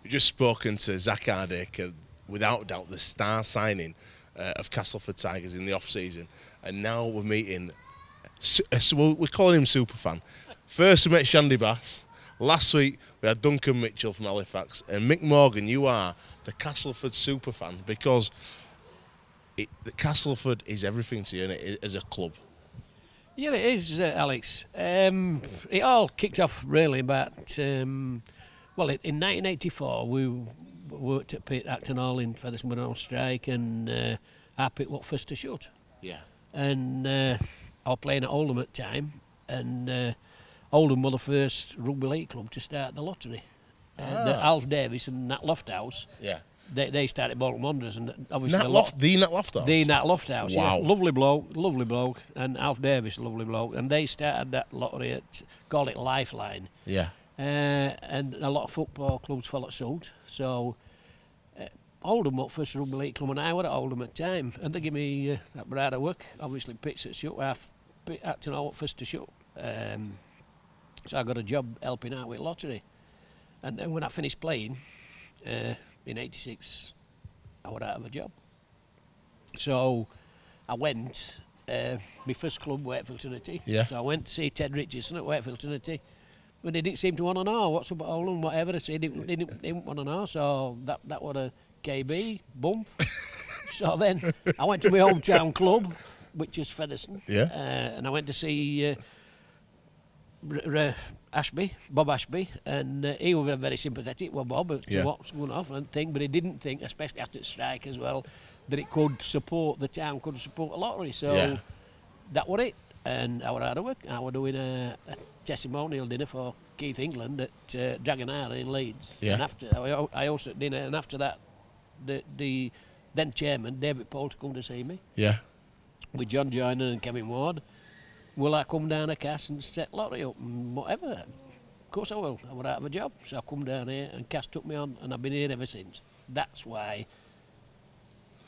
We've just spoken to Zach Hardacre, without doubt the star signing of Castleford Tigers in the off-season, and now we're meeting, we're calling him Superfan. First we met Shandy Bass, last week we had Duncan Mitchell from Halifax, and Mick Morgan, you are the Castleford Superfan, because the Castleford is everything to you, isn't it, as a club? Yeah, it is, Alex. It all kicked off really about, well, in 1984 we worked at Pit Acton Hall in Featherston on strike, and our pit was first to shut. Yeah. And I was playing at Oldham at the time, and Oldham were the first rugby league club to start the lottery. The Alf Davis and Nat Lofthouse. Yeah. They started Bolton Wanderers, and obviously the Nat Lofthouse. The Nat Lofthouse. Wow. Yeah. Lovely bloke, and Alf Davis, lovely bloke, and they started that lottery at, call it Lifeline. Yeah. And a lot of football clubs followed suit. So Oldham was first rugby league club, and I were at Oldham at the time, and they give me that bride of work. Obviously, Pits at shut, Pit Acton Hall first to shut. So I got a job helping out with lottery, and then when I finished playing. In '86, I was out of a job. So I went, my first club, Wakefield Trinity. Yeah. So I went to see Ted Richardson at Wakefield Trinity, but he didn't seem to want to know what's up at Oldham, whatever. So he didn't want to know, so that was a KB, bump. So then I went to my hometown club, which is Featherston. Yeah. And I went to see Bob Ashby, and he was very sympathetic with Bob to what's going off and thing, but he didn't think, especially after the strike as well, that it could support, the town could support a lottery. So that was it, and I was out of work. I was doing a testimonial dinner for Keith England at Dragon Isle in Leeds. Yeah. And after I hosted dinner, and after that, the then chairman David Paul to come to see me. Yeah. With John Joyner and Kevin Ward. Will I come down to Cass and set lottery up and whatever? Of course I will. I was out of a job, so I come down here and Cass took me on, and I've been here ever since. That's why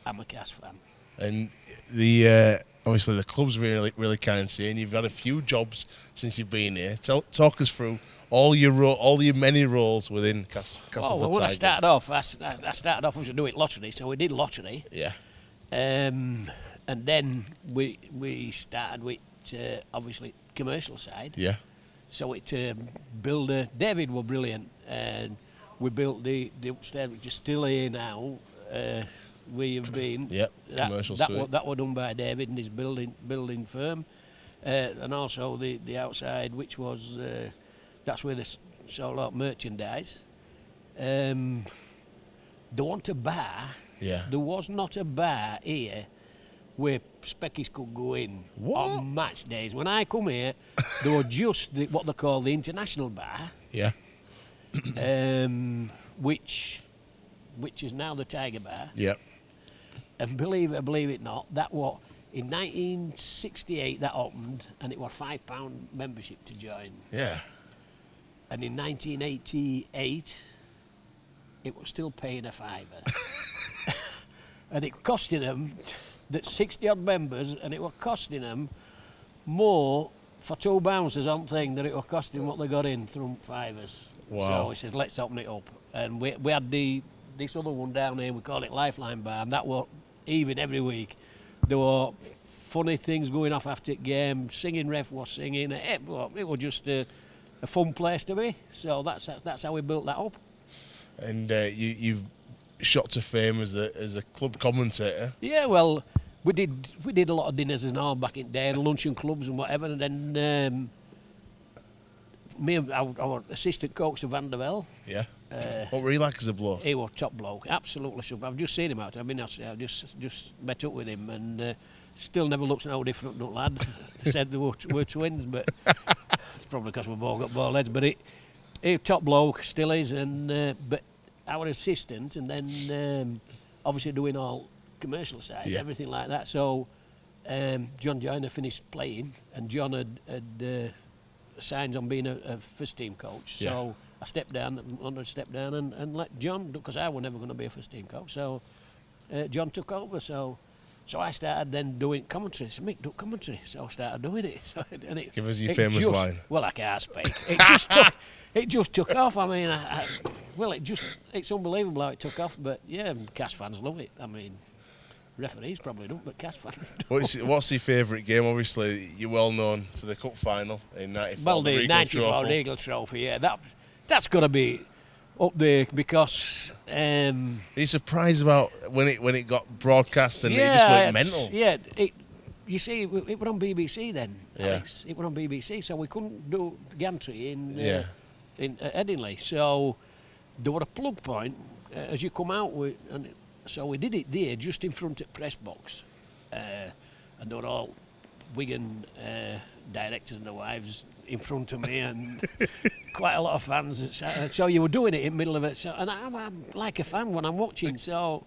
I'm a Cass fan. And the obviously the club's really kind to you, and you've had a few jobs since you've been here. Talk us through all your many roles within Castleford Tigers. Well, when I started off, I started off as doing lottery, so we did lottery. Yeah. And then we started with. Obviously commercial side. Yeah. So it David was brilliant, and we built the upstairs, which is still here now. We have been. Yep. Commercial suite. That was done by David and his building firm, and also the outside, which was that's where they sold out merchandise. There wasn't a bar. Yeah. There was not a bar here where speckies could go in on match days. When I come here, there was just what they call the International Bar. Yeah. Which is now the Tiger Bar. Yep. And believe it not, that was in 1968 that opened, and it was £5 membership to join. Yeah. And in 1988, it was still paying a £5. And it costing them. That 60-odd members, and it was costing them more for 2 bouncers on thing than it was costing what they got in from fivers. Wow. So he says, let's open it up. And we had this other one down here, we call it Lifeline Bar, and that was even every week. There were funny things going off after the game, singing ref was singing, it was just a fun place to be. So that's how we built that up. And you've shot to fame as a club commentator. Yeah, well, we did a lot of dinners and all back in the day, and luncheon clubs and whatever. And then me and our assistant coach, Van der Velde. Yeah. What were he like as a bloke? He was top bloke, absolutely super. I've just seen him out. I've just met up with him, and still never looks no different, no lad. They said they were twins, but it's probably because we both got bald heads. But he top bloke, still is, and but. Our assistant, and then obviously doing all commercial side, everything like that. So John Joyner finished playing, and John had signs on being a first team coach. So I stepped down and let John, because I was never going to be a first team coach. So John took over. So I started then doing commentary. So Mick, do commentary. So I started doing it. Give us your famous line. Well, I can't speak. It just took off. I mean, well, it's unbelievable how it took off. But yeah, Cass fans love it. I mean, referees probably don't, but Cass fans don't. What's your favourite game? Obviously, you're well known for the cup final in '94. Well, the '94 Eagle Trophy. Yeah, that's got to be up there because. Are you surprised about when it got broadcast and it just went mental? Yeah, you see, it were on BBC then. Yeah. Alex. It were on BBC, so we couldn't do gantry in Headingley. So there were a plug point as you come out with, and so we did it there, just in front of press box, and they were all Wigan directors and their wives in front of me, and quite a lot of fans. So you were doing it in the middle of it. So, and I'm like a fan when I'm watching. So,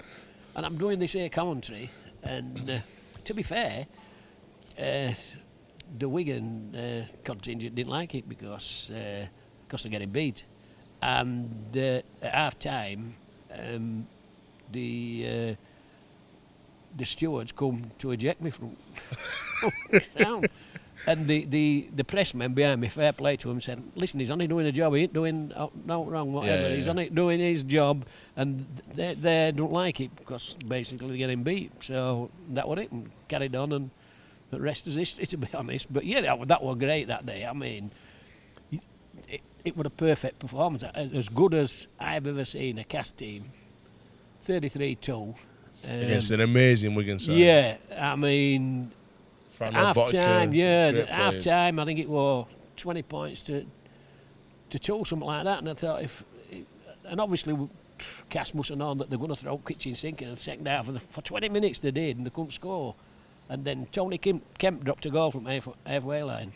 and I'm doing this here commentary, and to be fair. The Wigan contingent didn't like it because they're getting beat, and at half time the stewards come to eject me from down, and the pressman behind me, fair play to him, said, "Listen, he's only doing a job. He ain't doing no wrong, whatever. He's only doing his job, and they don't like it because basically they're getting beat." So that was it, and carried on and. The rest is history, to be honest. But yeah, that was great that day. I mean, it was a perfect performance, as good as I've ever seen a Cass team. 33-2 against an amazing Wigan side. Yeah, I mean, half time. Yeah, half time. I think it was 20 points to 2, something like that. And I thought and obviously Cass must have known that they're going to throw kitchen sink in the second half. For 20 minutes they did, and they couldn't score. And then Tony Kemp dropped a goal from halfway line.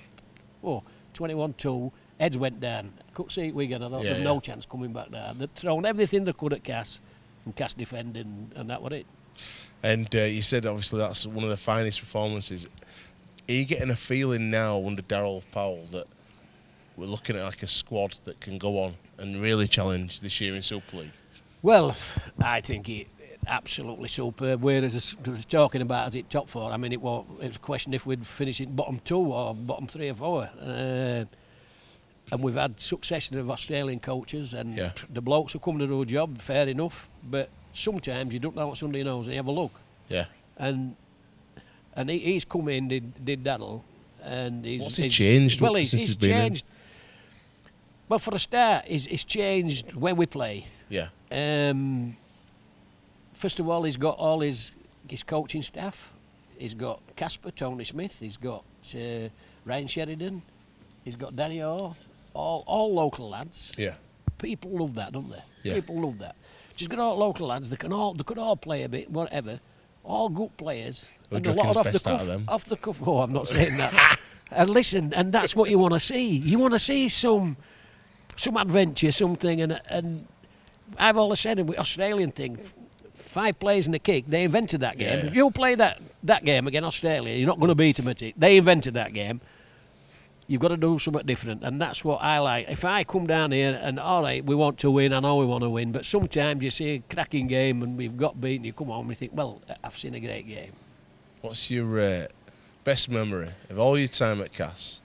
21-2, heads went down. Couldn't see it Wigan. I thought there's no chance coming back down. They'd thrown everything they could at Cass, and Cass defending, and that was it. And you said obviously that's one of the finest performances. Are you getting a feeling now under Darryl Powell that we're looking at like a squad that can go on and really challenge this year in Super League? Well, I think it. Absolutely superb. Whereas talking about as it top 4, I mean it was a question if we'd finish in bottom 2 or bottom 3 or 4. And we've had succession of Australian coaches, and the blokes who come to do a job, fair enough. But sometimes you don't know what somebody knows, and you have a look. Yeah. And he's come in, did Daddle, and what's he changed? Well, he's changed. Well, for a start, he's changed when we play. Yeah. First of all, he's got all his coaching staff. He's got Casper, Tony Smith. He's got Ryan Sheridan. He's got Danny Orr. All local lads. Yeah. People love that, don't they? Yeah. People love that. She's got all local lads. They could all play a bit, whatever. All good players. And a lot off the cuff. Off the cuff. Oh, I'm not saying that. And listen, and that's what you want to see. You want to see some adventure, something. And I've always said with Australian thing. 5 players in the kick, they invented that game. Yeah. If you play that game against Australia, you're not going to beat them at it. They invented that game. You've got to do something different, and that's what I like. If I come down here and, all right, we want to win, I know we want to win, but sometimes you see a cracking game and we've got beaten, you come home and you think, well, I've seen a great game. What's your best memory of all your time at Cass?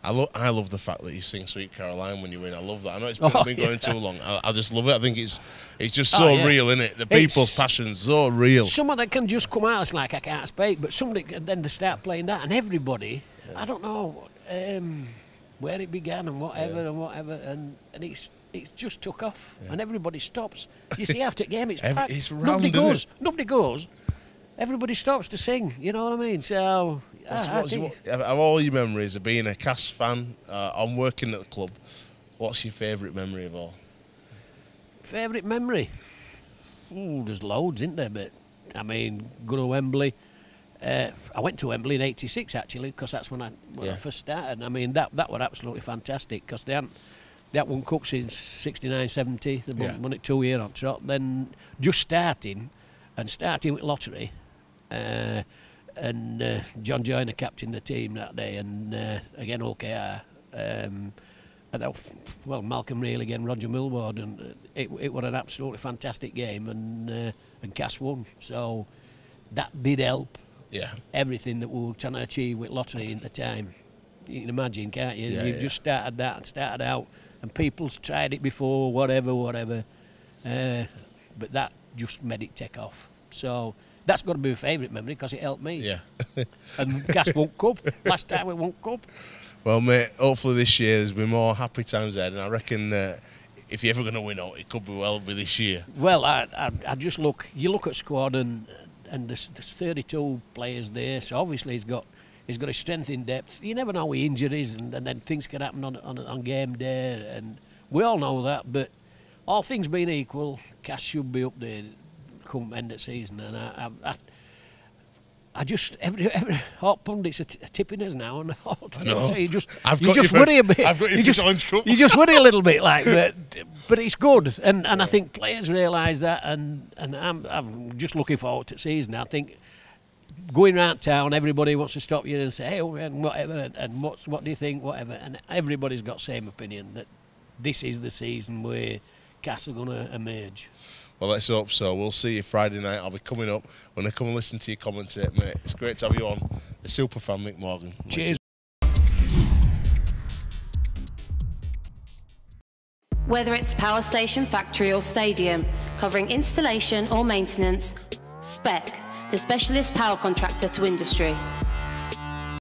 I love the fact that you sing Sweet Caroline when you win. I love that. I know it's been going too long. I just love it. I think it's just so real, isn't it? The people's passion's so real. Someone that can just come out, it's like I can't speak, but somebody, and then they start playing that, and everybody, I don't know where it began and whatever, and it's just took off, and everybody stops. You see, after the game, it's packed. It's round, nobody goes. Everybody stops to sing. You know what I mean? So. Of all your memories of being a Cass fan, on working at the club, what's your favourite memory of all? Favourite memory? There's loads, isn't there? But I mean, go to Wembley. I went to Wembley in '86 actually, because that's when I first started. I mean, that was absolutely fantastic because they hadn't won cup since '69-70. They won it 2 years on trot. Then just starting with lottery. And John Joyner captained the team that day, and again OKR, and Malcolm Real again, Roger Millward, and it was an absolutely fantastic game, and Cass won. So that did help. Yeah. Everything that we were trying to achieve with lottery at the time, you can imagine, can't you? You've just started out, and people's tried it before, whatever. But that just made it take off. So that's got to be my favourite memory because it helped me. Yeah. And Gas won cup. Last time we won cup. Well, mate, hopefully this year there's been more happy times ahead, and I reckon if you're ever going to win out, it could be well with this year. Well, I just look. You look at squad and there's 32 players there, so obviously he's got his strength in depth. You never know with injuries, and then things can happen on game day, and we all know that. But all things being equal, Cass should be up there come end of season, and I just every hot pundits are tipping us now, and so you just worry a bit. I've got you you just worry a little bit, like, but it's good, and I think players realise that, and I'm just looking forward to the season. I think going around town, everybody wants to stop you and say, hey, and whatever, and what do you think, whatever, and everybody's got the same opinion that this is the season where Cass are going to emerge. Well, let's hope so. We'll see you Friday night. I'll be coming up when I come and listen to you commentate, mate. It's great to have you on. The super fan, Mick Morgan. Cheers. Whether it's power station, factory or stadium, covering installation or maintenance, Spec, the specialist power contractor to industry.